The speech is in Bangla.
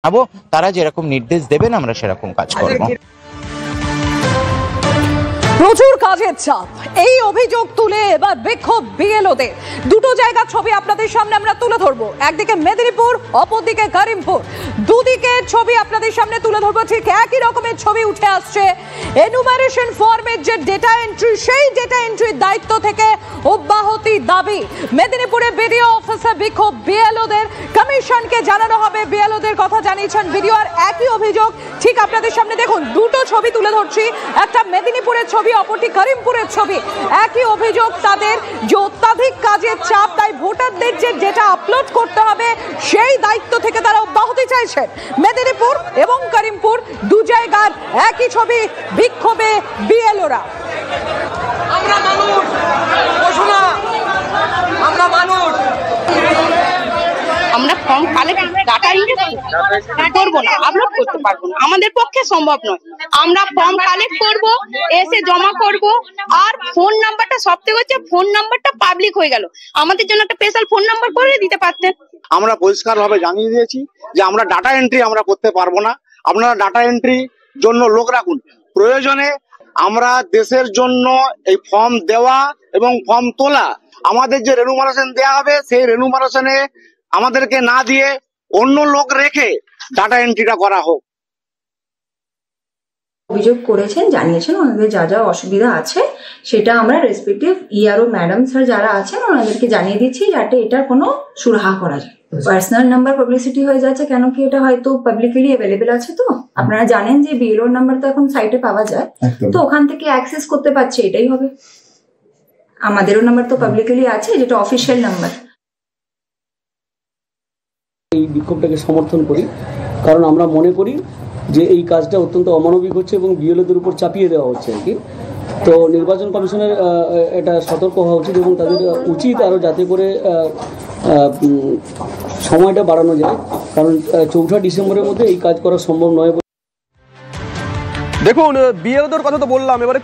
তারা যেরকম নির্দেশ দেবেন আমরা সেরকম কাজ করব। প্রচুর কাজের চাপ, এই অভিযোগ তুলে এবার বিক্ষোভ বিএলওদের। দুটো জায়গার ছবি আপনাদের সামনে আমরা তুলে ধরবো, একদিকে মেদিনীপুর, অপরদিকে করিমপুর। দুদিকে ছবি আপনাদের সামনে তুলে ধরবো, ঠিক একই রকমের ছবি উঠে আসছে। এনুমারেশন ফর্মের যে ডেটা এন্ট্রি, সেই ডেটা এন্ট্রির দায়িত্ব থেকে অব্যাহতি দাবি। মেদিনীপুরে বিডিও অফিসে বিক্ষোভ বিএলওদের, কমিশনকে জানানো হবে। বিএলওদের কথা জানিয়েছেন বিডিও, আর একই অভিযোগ ঠিক আপনাদের সামনে দেখুন। দুটো ছবি তুলে ধরছি, একটা মেদিনীপুরের ছবি, অপরটি করিমপুরের ছবি। একই অভিযোগ তাদের যে অত্যাধিক কাজের চাপ, তাই ভোটারদের যে ডেটা আপলোড করতে হবে সেই দায়িত্ব থেকে তারা অব্যাহতি চাইছেন। মেদিনীপুর এবং করিমপুর দু জায়গার একই ছবি, বিক্ষোভে বিএলওরা। আমরা মানুষ, আমরা মানুষ, আমরা ফর্ম কালেক্ট ডাটা করবো না, আপলোড করতে পারবো না, আমাদের পক্ষে সম্ভব নয়। আমরা ফর্ম কালেক্ট করব, এসে জমা করব। আর ফোন নাম্বারটা সবথেকে হচ্ছে, ফোন নাম্বারটা পাবলিক হয়ে গেল। আমাদের জন্য একটা স্পেশাল ফোন নাম্বার করে দিতে পারতেন। আমরা পরিষ্কারভাবে জানিয়ে দিয়েছি যে আমরা ডাটা এন্ট্রি আমরা করতে পারবো না, আপনারা ডাটা এন্ট্রি জন্য লোক রাখুন। প্রয়োজনে আমরা দেশের জন্য এই ফর্ম দেওয়া এবং ফর্ম তোলা, আমাদের যে রেনুমারেশন দেওয়া হবে সেই রেনুমারেশনে আমাদেরকে না দিয়ে অন্য লোক রেখে ডাটা এন্ট্রিটা করা হোক। অভিযোগ করেছেন, জানিয়েছেন ওনাদের যা যা অসুবিধা আছে সেটা আমরা রেসপেক্টিভ ইআরও ম্যাডাম স্যার যারা আছেন ওনাদেরকে জানিয়ে দিচ্ছি, যাতে এটার কোনো সুরাহা করা যায়। পার্সোনাল নাম্বার পাবলিসিটি হয়ে যাচ্ছে, কেন কি এটা হয়তো পাবলিকলি অ্যাভেলেবেল আছে। তো আপনারা জানেন যে বিএলও নাম্বার তো এখন সাইটে পাওয়া যায়, তো ওখান থেকে অ্যাক্সেস করতে পারছে, এটাই হবে। আমাদেরও নাম্বার তো পাবলিকলি আছে, যেটা অফিসিয়াল নাম্বার। এই বিক্ষোভটাকে সমর্থন করি, কারণ আমরা মনে করি যে এই কাজটা অত্যন্ত অমানবিক হচ্ছে এবং বিএলওদের উপর চাপিয়ে দেওয়া হচ্ছে আর কি। তো নির্বাচন কমিশনের এটা সতর্ক হওয়া উচিত এবং তাদের উচিত আরও যাতে করে সময়টা বাড়ানো যায়, কারণ 4 ডিসেম্বরের মধ্যে এই কাজ করা সম্ভব নয়। দেখুন, বিএলওদের কথা তো বললাম, এবারে